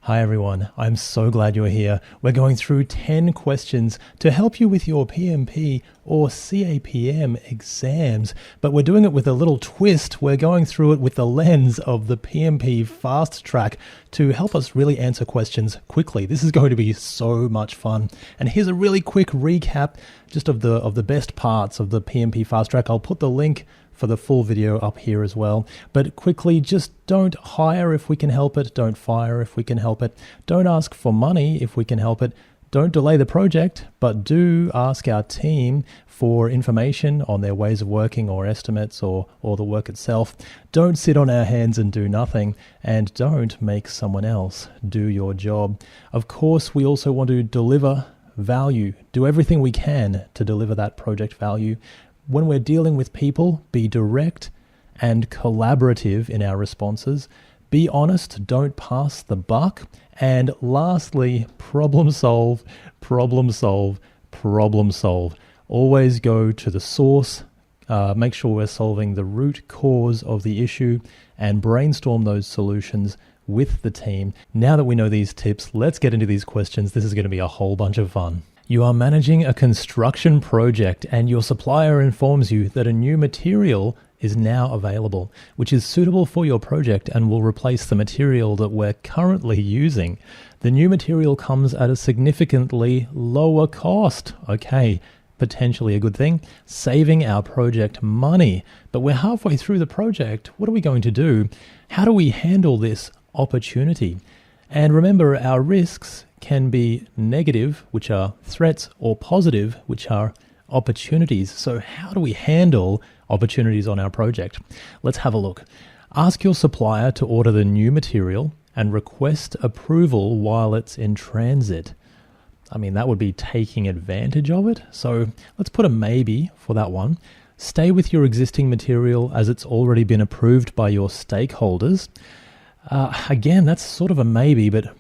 Hi everyone, I'm so glad you're here. We're going through 10 questions to help you with your PMP or CAPM exams, but we're doing it with a little twist. We're going through it with the lens of the PMP Fast Track to help us really answer questions quickly. This is going to be so much fun. And here's a really quick recap just of the best parts of the PMP Fast Track. I'll put the link for the full video up here as well. But quickly, just don't hire if we can help it. Don't fire if we can help it. Don't ask for money if we can help it. Don't delay the project, but do ask our team for information on their ways of working or estimates or the work itself. Don't sit on our hands and do nothing, and don't make someone else do your job. Of course, we also want to deliver value. Do everything we can to deliver that project value. When we're dealing with people, be direct and collaborative in our responses. Be honest, don't pass the buck. And lastly, problem solve, problem solve, problem solve. Always go to the source. Make sure we're solving the root cause of the issue and brainstorm those solutions with the team. Now that we know these tips, let's get into these questions. This is going to be a whole bunch of fun. You are managing a construction project and your supplier informs you that a new material is now available, which is suitable for your project and will replace the material that we're currently using. The new material comes at a significantly lower cost. Okay, potentially a good thing, saving our project money. But we're halfway through the project. What are we going to do? How do we handle this opportunity? And remember, our risks can be negative, which are threats, or positive, which are opportunities. So how do we handle opportunities on our project? Let's have a look. Ask your supplier to order the new material and request approval while it's in transit. I mean, that would be taking advantage of it. So let's put a maybe for that one. Stay with your existing material as it's already been approved by your stakeholders. Again, that's sort of a maybe, but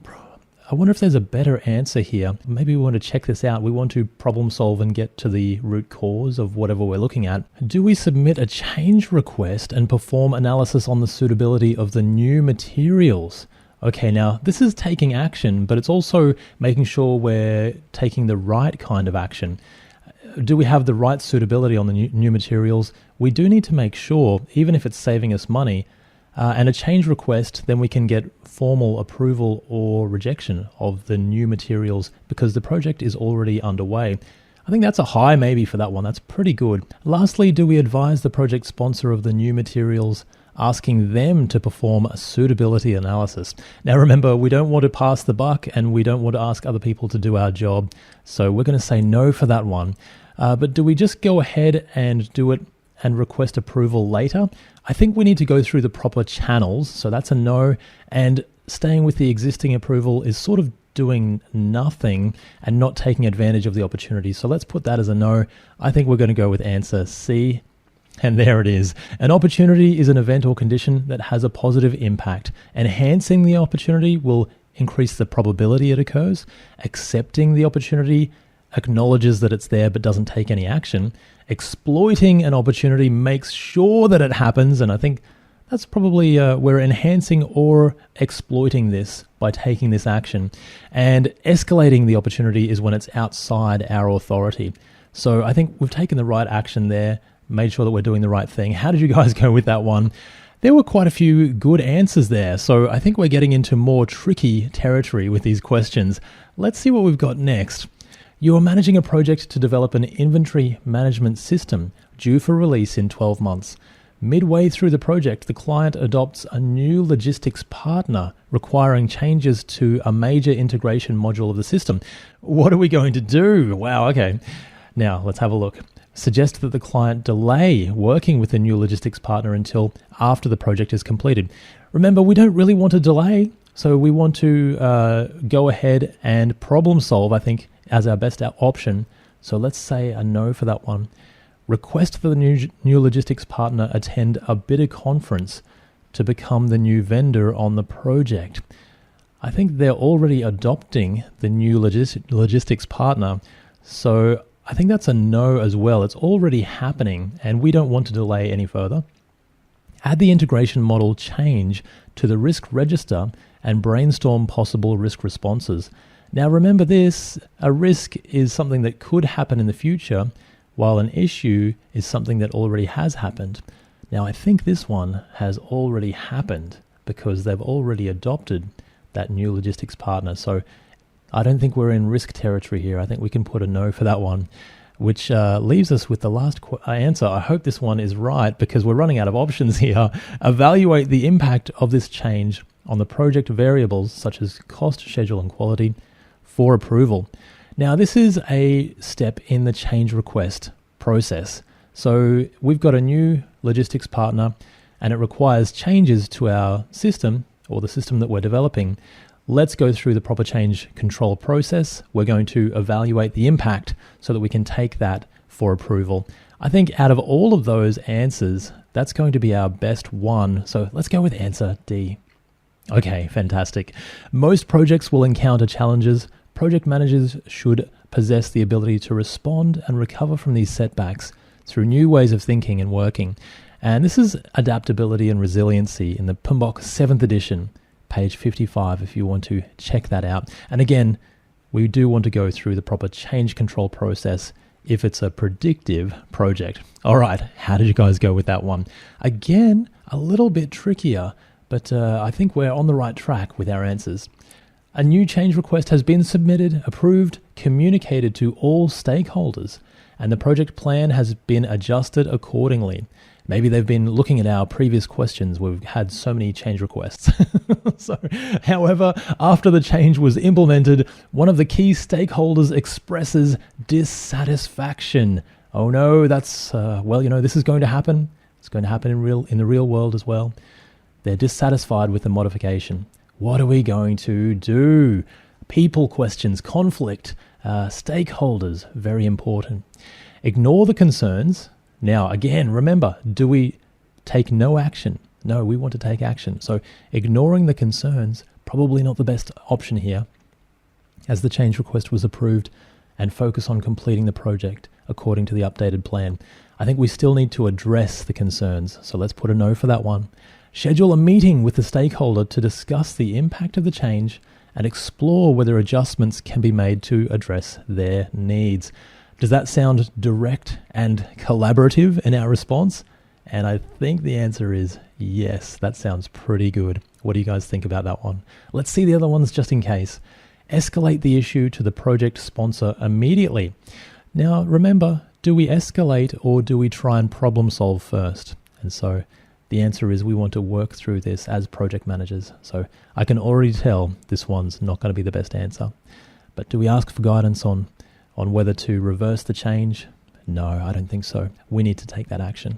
I wonder if there's a better answer here. Maybe we want to check this out. We want to problem solve and get to the root cause of whatever we're looking at. Do we submit a change request and perform analysis on the suitability of the new materials? Okay, now this is taking action, but it's also making sure we're taking the right kind of action. Do we have the right suitability on the new materials? We do need to make sure, even if it's saving us money, and a change request, then we can get formal approval or rejection of the new materials because the project is already underway. I think that's a high maybe for that one. That's pretty good. Lastly, do we advise the project sponsor of the new materials, asking them to perform a suitability analysis? Now remember, we don't want to pass the buck and we don't want to ask other people to do our job. So we're going to say no for that one. But do we just go ahead and do it and request approval later? I think we need to go through the proper channels, so that's a no, and staying with the existing approval is sort of doing nothing and not taking advantage of the opportunity. So let's put that as a no. I think we're going to go with answer C, and there it is. An opportunity is an event or condition that has a positive impact. Enhancing the opportunity will increase the probability it occurs. Accepting the opportunity acknowledges that it's there but doesn't take any action. Exploiting an opportunity makes sure that it happens, and I think that's probably we're enhancing or exploiting this by taking this action. And escalating the opportunity is when it's outside our authority. So I think we've taken the right action there, made sure that we're doing the right thing. How did you guys go with that one? There were quite a few good answers there, so I think we're getting into more tricky territory with these questions. Let's see what we've got next. You are managing a project to develop an inventory management system due for release in 12 months. Midway through the project, the client adopts a new logistics partner requiring changes to a major integration module of the system. What are we going to do? Wow, okay. Now, let's have a look. Suggest that the client delay working with the new logistics partner until after the project is completed. Remember, we don't really want to delay, so we want to go ahead and problem solve, I think, as our best option. So let's say a no for that one. Request that the new logistics partner attend a bidder conference to become the new vendor on the project. I think they're already adopting the new logistics partner. So I think that's a no as well. It's already happening and we don't want to delay any further. Add the integration model change to the risk register and brainstorm possible risk responses. Now remember this, a risk is something that could happen in the future, while an issue is something that already has happened. Now I think this one has already happened because they've already adopted that new logistics partner. So I don't think we're in risk territory here. I think we can put a no for that one, which leaves us with the last answer. I hope this one is right because we're running out of options here. Evaluate the impact of this change on the project variables such as cost, schedule, and quality for approval. Now, this is a step in the change request process. So we've got a new logistics partner and it requires changes to our system or the system that we're developing. Let's go through the proper change control process. We're going to evaluate the impact so that we can take that for approval. I think out of all of those answers, that's going to be our best one. So let's go with answer D. Okay, fantastic. Most projects will encounter challenges. Project managers should possess the ability to respond and recover from these setbacks through new ways of thinking and working. And this is adaptability and resiliency in the PMBOK 7th edition, page 55, if you want to check that out. And again, we do want to go through the proper change control process if it's a predictive project. All right, how did you guys go with that one? Again, a little bit trickier, but I think we're on the right track with our answers. A new change request has been submitted, approved, communicated to all stakeholders, and the project plan has been adjusted accordingly. Maybe they've been looking at our previous questions. We've had so many change requests. However, after the change was implemented, one of the key stakeholders expresses dissatisfaction. Oh no, that's, this is going to happen. It's going to happen in the real world as well. They're dissatisfied with the modification. What are we going to do? People questions, conflict, stakeholders, very important. Ignore the concerns. Now, again, remember, do we take no action? No, we want to take action. So ignoring the concerns, probably not the best option here, as the change request was approved, and focus on completing the project according to the updated plan. I think we still need to address the concerns, so let's put a no for that one. Schedule a meeting with the stakeholder to discuss the impact of the change and explore whether adjustments can be made to address their needs. Does that sound direct and collaborative in our response? And I think the answer is yes. That sounds pretty good. What do you guys think about that one? Let's see the other ones just in case. Escalate the issue to the project sponsor immediately. Now, remember, do we escalate or do we try and problem solve first? And so the answer is we want to work through this as project managers. So I can already tell this one's not going to be the best answer. But do we ask for guidance on whether to reverse the change? No, I don't think so. We need to take that action.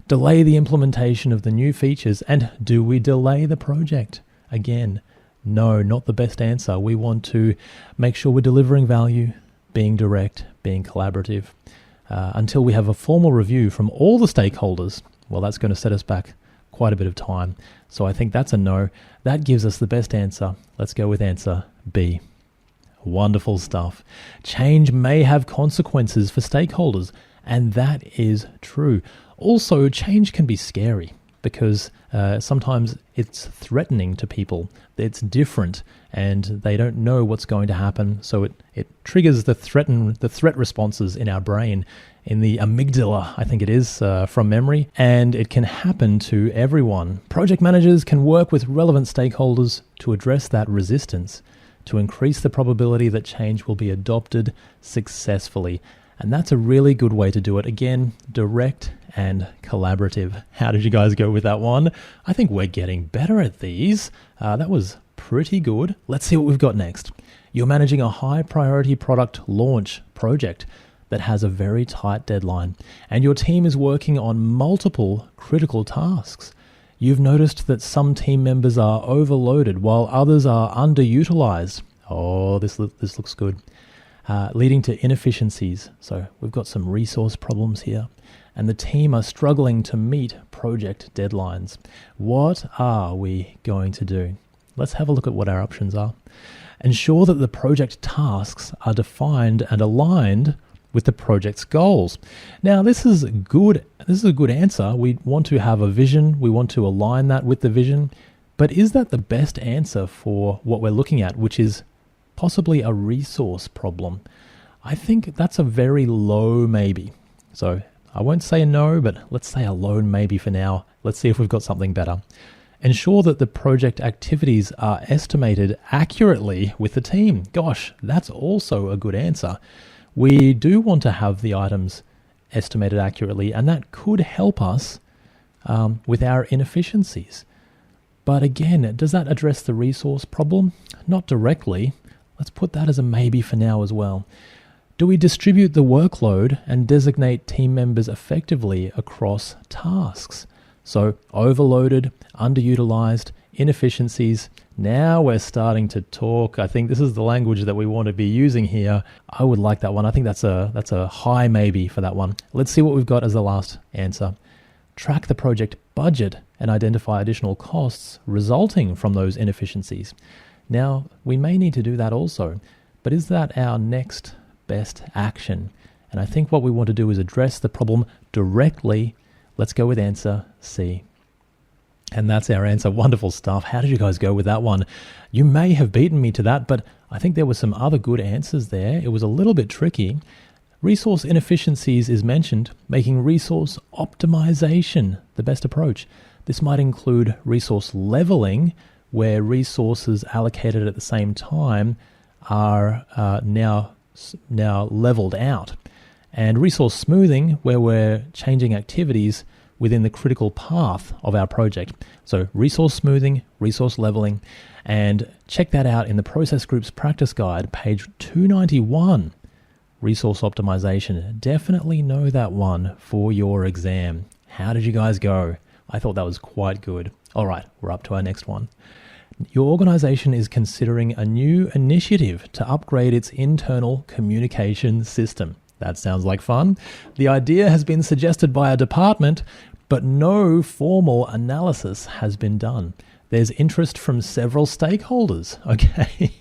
Delay the implementation of the new features, and do we delay the project? Again, no, not the best answer. We want to make sure we're delivering value, being direct, being collaborative. Until we have a formal review from all the stakeholders, well, that's going to set us back quite a bit of time. So I think that's a no. That gives us the best answer. Let's go with answer B. Wonderful stuff. Change may have consequences for stakeholders, and that is true. Also, change can be scary because sometimes it's threatening to people. It's different, and they don't know what's going to happen. So it triggers the threat responses in our brain, in the amygdala, I think it is, from memory, and it can happen to everyone. Project managers can work with relevant stakeholders to address that resistance, to increase the probability that change will be adopted successfully. And that's a really good way to do it. Again, direct and collaborative. How did you guys go with that one? I think we're getting better at these. That was pretty good. Let's see what we've got next. You're managing a high priority product launch project that has a very tight deadline, and your team is working on multiple critical tasks. You've noticed that some team members are overloaded while others are underutilized. Oh, this looks good. Leading to inefficiencies. So we've got some resource problems here, and the team are struggling to meet project deadlines. What are we going to do? Let's have a look at what our options are. Ensure that the project tasks are defined and aligned with the project's goals. Now, this is good. This is a good answer. We want to have a vision. We want to align that with the vision. But is that the best answer for what we're looking at, which is possibly a resource problem? I think that's a very low maybe. So I won't say no, but let's say a low maybe for now. Let's see if we've got something better. Ensure that the project activities are estimated accurately with the team. Gosh, that's also a good answer. We do want to have the items estimated accurately, and that could help us with our inefficiencies. But again, does that address the resource problem? Not directly. Let's put that as a maybe for now as well. Do we distribute the workload and designate team members effectively across tasks? So overloaded, underutilized, inefficiencies. Now we're starting to talk. I think this is the language that we want to be using here. I would like that one. I think that's a high maybe for that one. Let's see what we've got as the last answer. Track the project budget and identify additional costs resulting from those inefficiencies. Now, we may need to do that also, but is that our next best action? And I think what we want to do is address the problem directly. Let's go with answer C. And that's our answer. Wonderful stuff. How did you guys go with that one? You may have beaten me to that, but I think there were some other good answers there. It was a little bit tricky. Resource inefficiencies is mentioned, making resource optimization the best approach. This might include resource leveling, where resources allocated at the same time are now leveled out. And resource smoothing, where we're changing activities within the critical path of our project. So resource smoothing, resource leveling, and check that out in the Process Group's practice guide, page 291. Resource optimization. Definitely know that one for your exam. How did you guys go? I thought that was quite good. All right, we're up to our next one. Your organization is considering a new initiative to upgrade its internal communication system. That sounds like fun. The idea has been suggested by a department, but no formal analysis has been done. There's interest from several stakeholders, okay?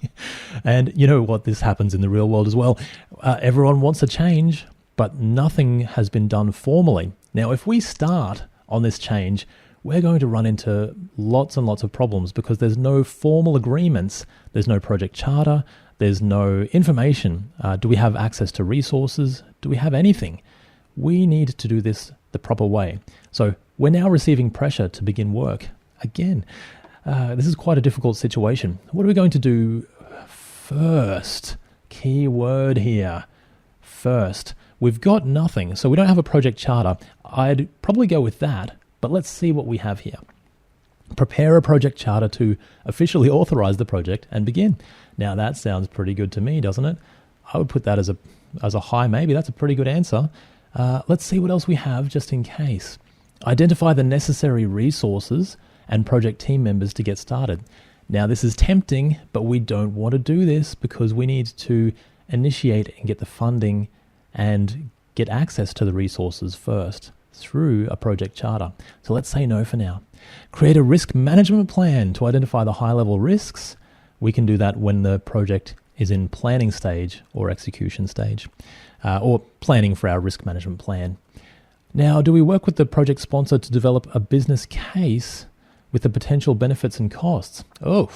And you know what, this happens in the real world as well. Everyone wants a change, but nothing has been done formally. Now, if we start on this change, we're going to run into lots and lots of problems because there's no formal agreements, there's no project charter, there's no information. Do we have access to resources? Do we have anything? We need to do this the proper way. So we're now receiving pressure to begin work. Again, this is quite a difficult situation. What are we going to do first? Key word here. First. We've got nothing, so we don't have a project charter. I'd probably go with that, but let's see what we have here. Prepare a project charter to officially authorize the project and begin. Now that sounds pretty good to me, doesn't it? I would put that as a high maybe. That's a pretty good answer. Let's see what else we have just in case. Identify the necessary resources and project team members to get started. Now this is tempting, but we don't want to do this because we need to initiate and get the funding and get access to the resources first through a project charter. So let's say no for now. Create a risk management plan to identify the high-level risks. We can do that when the project is in planning stage or execution stage, or planning for our risk management plan. Now, do we work with the project sponsor to develop a business case with the potential benefits and costs? Oh,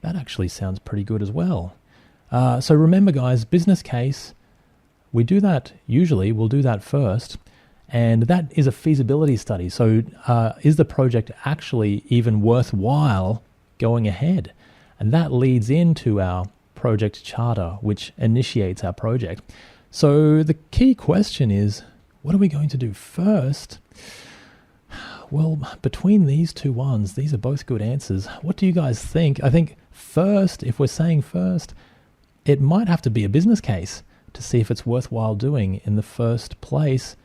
that actually sounds pretty good as well. So remember, guys, business case, we do that usually, we'll do that first. And that is a feasibility study. So is the project actually even worthwhile going ahead? And that leads into our project charter, which initiates our project. So the key question is, what are we going to do first? Well, between these two ones, these are both good answers. What do you guys think? I think first, if we're saying first, it might have to be a business case to see if it's worthwhile doing in the first place.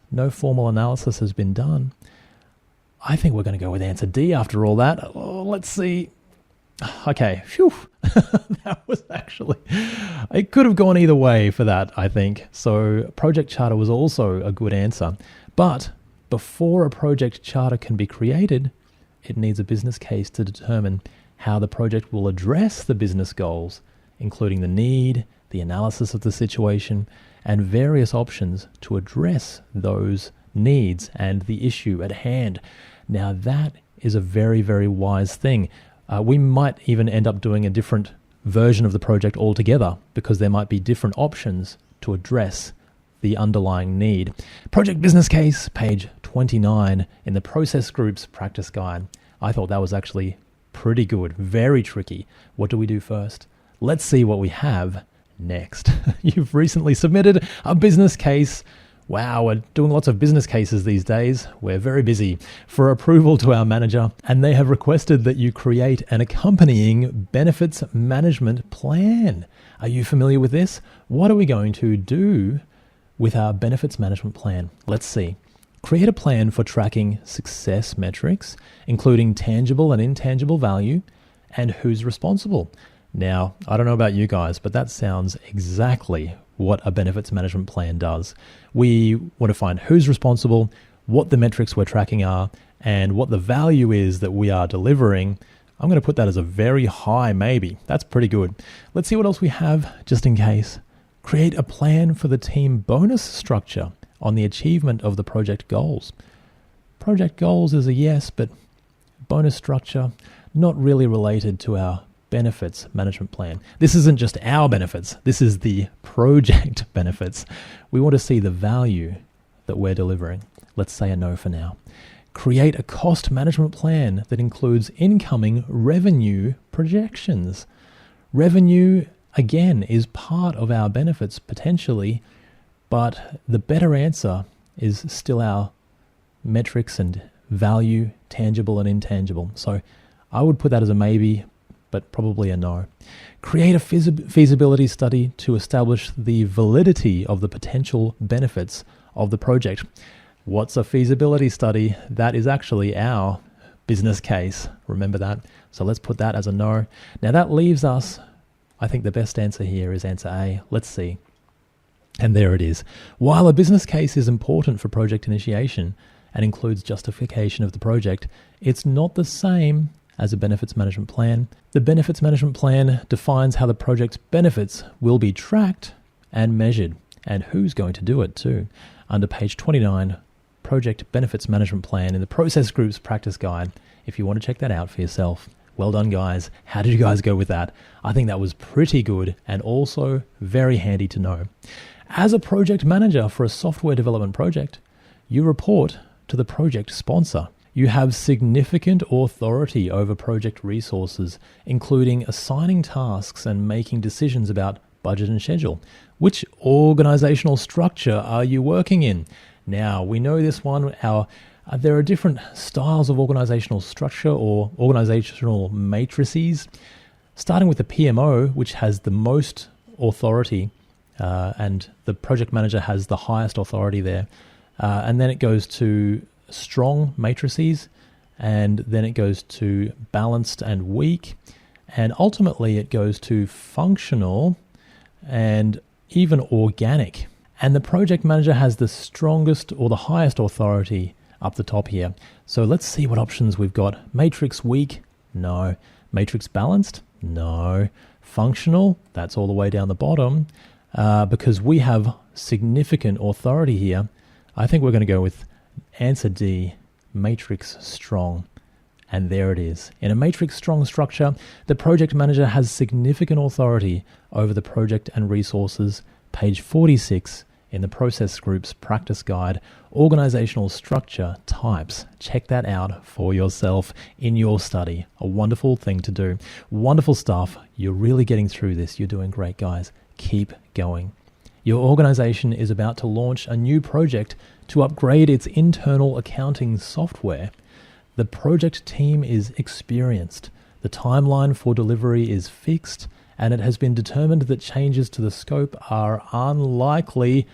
No formal analysis has been done. I think we're going to go with answer D after all that. Oh, let's see. Okay, phew. That was actually, it could have gone either way for that, I think. So project charter was also a good answer. But before a project charter can be created, it needs a business case to determine how the project will address the business goals, including the need, the analysis of the situation, and various options to address those needs and the issue at hand. Now that is a very, very wise thing. We might even end up doing a different version of the project altogether because there might be different options to address the underlying need. Project business case, page 29 in the process groups practice guide. I thought that was actually pretty good, very tricky. What do we do first? Let's see what we have next. You've recently submitted a business case. Wow, we're doing lots of business cases these days. We're very busy for approval to our manager, and they have requested that you create an accompanying benefits management plan. Are you familiar with this? What are we going to do with our benefits management plan? Let's see. Create a plan for tracking success metrics, including tangible and intangible value, and who's responsible. Now, I don't know about you guys, but that sounds exactly what a benefits management plan does. We want to find who's responsible, what the metrics we're tracking are, and what the value is that we are delivering. I'm going to put that as a very high maybe. That's pretty good. Let's see what else we have just in case. Create a plan for the team bonus structure on the achievement of the project goals. Project goals is a yes, but bonus structure, not really related to our benefits management plan. This isn't just our benefits. This is the project benefits. We want to see the value that we're delivering. Let's say a no for now. Create a cost management plan that includes incoming revenue projections. Revenue, again, is part of our benefits potentially, but the better answer is still our metrics and value, tangible and intangible. So I would put that as a maybe, but probably a no. Create a feasibility study to establish the validity of the potential benefits of the project. What's a feasibility study? That is actually our business case. Remember that? So let's put that as a no. Now that leaves us, I think the best answer here is answer A. Let's see. And there it is. While a business case is important for project initiation and includes justification of the project, it's not the same as a benefits management plan. The benefits management plan defines how the project's benefits will be tracked and measured, and who's going to do it too. Under page 29, Project Benefits Management Plan in the Process Groups Practice Guide, if you want to check that out for yourself. Well done, guys. How did you guys go with that? I think that was pretty good and also very handy to know. As a project manager for a software development project, you report to the project sponsor. You have significant authority over project resources, including assigning tasks and making decisions about budget and schedule. Which organizational structure are you working in? Now, we know this one. There are different styles of organizational structure or organizational matrices, starting with the PMO, which has the most authority, and the project manager has the highest authority there. And then it goes to strong matrices, and then it goes to balanced and weak, and ultimately it goes to functional and even organic. And the project manager has the strongest or the highest authority up the top here. So let's see what options we've got. Matrix weak? No. Matrix balanced? No. Functional? That's all the way down the bottom. Because we have significant authority here, I think we're going to go with answer D, matrix strong. And there it is. In a matrix strong structure, the project manager has significant authority over the project and resources. Page 46 in the Process Groups Practice Guide, Organizational Structure Types. Check that out for yourself in your study. A wonderful thing to do. Wonderful stuff. You're really getting through this. You're doing great, guys. Keep going. Your organization is about to launch a new project to upgrade its internal accounting software. The project team is experienced. The timeline for delivery is fixed, and it has been determined that changes to the scope are unlikely.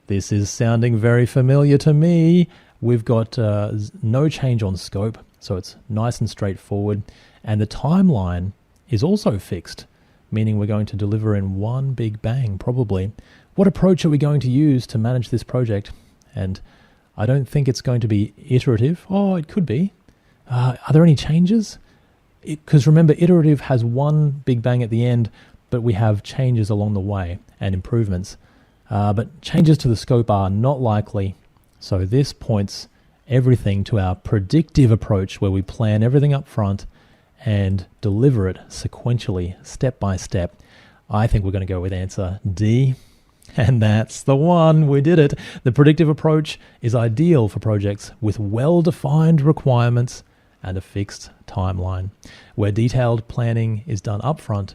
This is sounding very familiar to me. We've got no change on scope, so it's nice and straightforward. And the timeline is also fixed, meaning we're going to deliver in one big bang, probably. What approach are we going to use to manage this project? And I don't think it's going to be iterative. Oh, it could be. Are there any changes? Because remember, iterative has one big bang at the end, but we have changes along the way and improvements. but changes to the scope are not likely. So this points everything to our predictive approach, where we plan everything up front and deliver it sequentially, step by step. I think we're going to go with answer D. And that's the one. We did it. The predictive approach is ideal for projects with well-defined requirements and a fixed timeline, where detailed planning is done upfront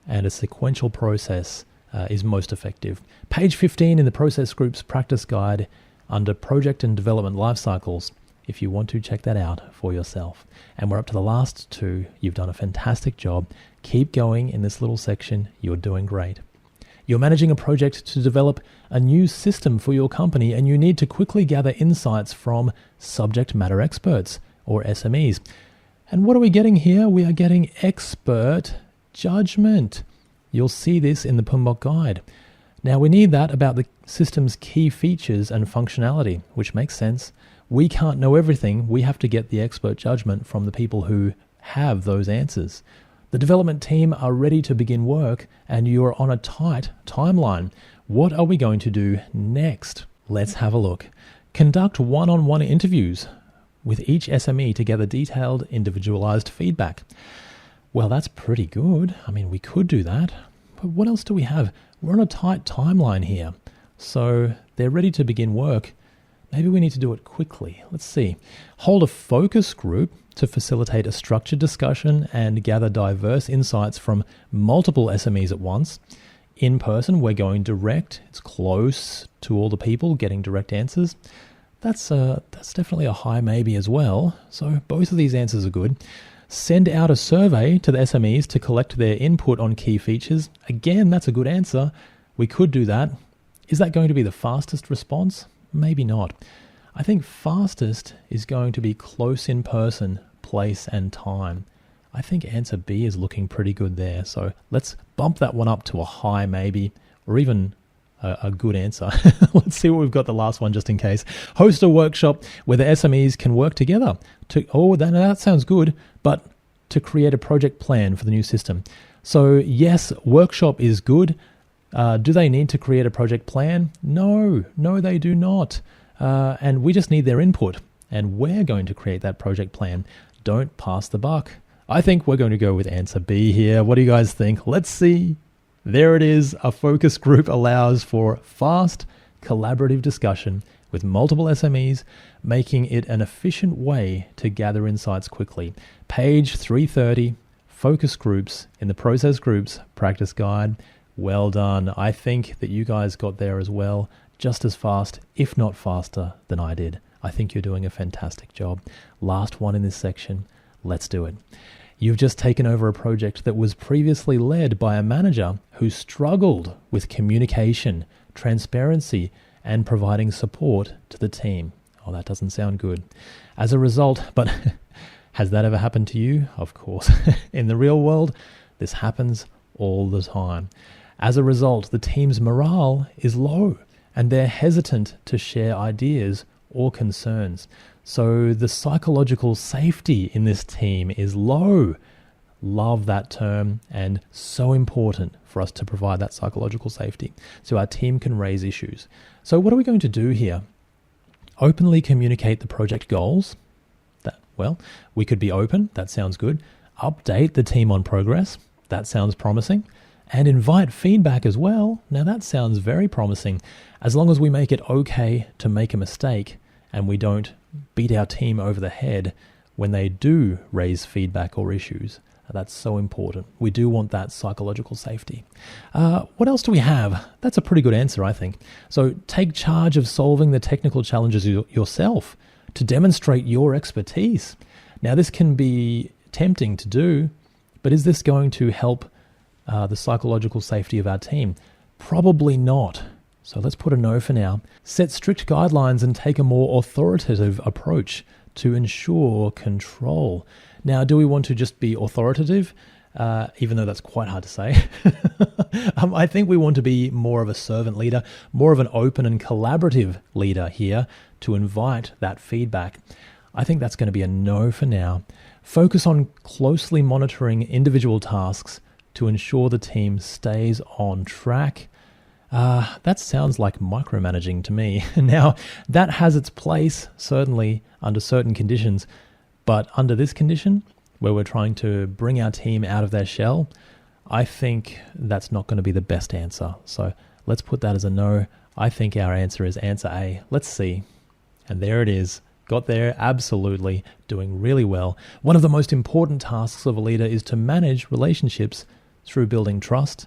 and a sequential process is most effective. Page 15 in the Process Group's practice guide under Project and Development Life Cycles, if you want to check that out for yourself. And we're up to the last two. You've done a fantastic job. Keep going in this little section. You're doing great. You're managing a project to develop a new system for your company, and you need to quickly gather insights from subject matter experts, or SMEs. And what are we getting here? We are getting expert judgment. You'll see this in the PMP guide. Now, we need that about the system's key features and functionality, which makes sense. We can't know everything. We have to get the expert judgment from the people who have those answers. The development team are ready to begin work, and you're on a tight timeline. What are we going to do next? Let's have a look. Conduct one-on-one interviews with each SME to gather detailed, individualized feedback. Well, that's pretty good. I mean, we could do that. But what else do we have? We're on a tight timeline here. So they're ready to begin work. Maybe we need to do it quickly. Let's see. Hold a focus group to facilitate a structured discussion and gather diverse insights from multiple SMEs at once. In person, we're going direct. It's close to all the people, getting direct answers. That's definitely a high maybe as well. So both of these answers are good. Send out a survey to the SMEs to collect their input on key features. Again, that's a good answer. We could do that. Is that going to be the fastest response? Maybe not. I think fastest is going to be close in person, place and time. I think answer B is looking pretty good there. So let's bump that one up to a high maybe, or even a good answer. Let's see what we've got the last one just in case. Host a workshop where the SMEs can work together. That sounds good, but to create a project plan for the new system. So yes, workshop is good. Do they need to create a project plan? No, they do not. And we just need their input. And we're going to create that project plan. Don't pass the buck. I think we're going to go with answer B here. What do you guys think? Let's see. There it is. A focus group allows for fast, collaborative discussion with multiple SMEs, making it an efficient way to gather insights quickly. Page 330, focus groups in the Process Groups practice guide. Well done. I think that you guys got there as well, just as fast, if not faster, than I did. I think you're doing a fantastic job. Last one in this section. Let's do it. You've just taken over a project that was previously led by a manager who struggled with communication, transparency, and providing support to the team. Oh, that doesn't sound good. As a result, but has that ever happened to you? Of course. In the real world, this happens all the time. As a result, the team's morale is low, and they're hesitant to share ideas or concerns. So the psychological safety in this team is low. Love that term, and so important for us to provide that psychological safety so our team can raise issues. So what are we going to do here? Openly communicate the project goals. We could be open. That sounds good. Update the team on progress. That sounds promising. And invite feedback as well. Now that sounds very promising, as long as we make it okay to make a mistake and we don't beat our team over the head when they do raise feedback or issues. That's so important. We do want that psychological safety. What else do we have? That's a pretty good answer, I think. So take charge of solving the technical challenges yourself to demonstrate your expertise. Now, this can be tempting to do, but is this going to help the psychological safety of our team? Probably not. So let's put a no for now. Set strict guidelines and take a more authoritative approach to ensure control. Now, do we want to just be authoritative? Even though that's quite hard to say. I think we want to be more of a servant leader, more of an open and collaborative leader here to invite that feedback. I think that's going to be a no for now. Focus on closely monitoring individual tasks to ensure the team stays on track. That sounds like micromanaging to me. Now, that has its place, certainly, under certain conditions. But under this condition, where we're trying to bring our team out of their shell, I think that's not going to be the best answer. So let's put that as a no. I think our answer is answer A. Let's see. And there it is. Got there, absolutely, doing really well. One of the most important tasks of a leader is to manage relationships through building trust,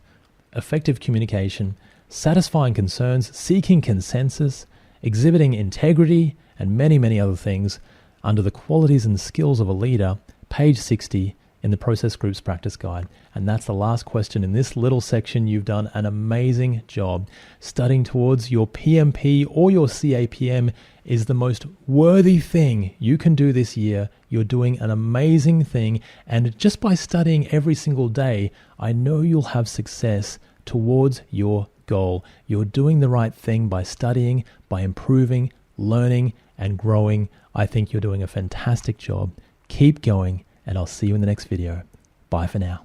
effective communication, satisfying concerns, seeking consensus, exhibiting integrity, and many, many other things under the qualities and skills of a leader, page 60 in the Process Groups Practice Guide. And that's the last question in this little section. You've done an amazing job. Studying towards your PMP or your CAPM is the most worthy thing you can do this year. You're doing an amazing thing. And just by studying every single day, I know you'll have success towards your goal. You're doing the right thing by studying, by improving, learning, and growing. I think you're doing a fantastic job. Keep going, and I'll see you in the next video. Bye for now.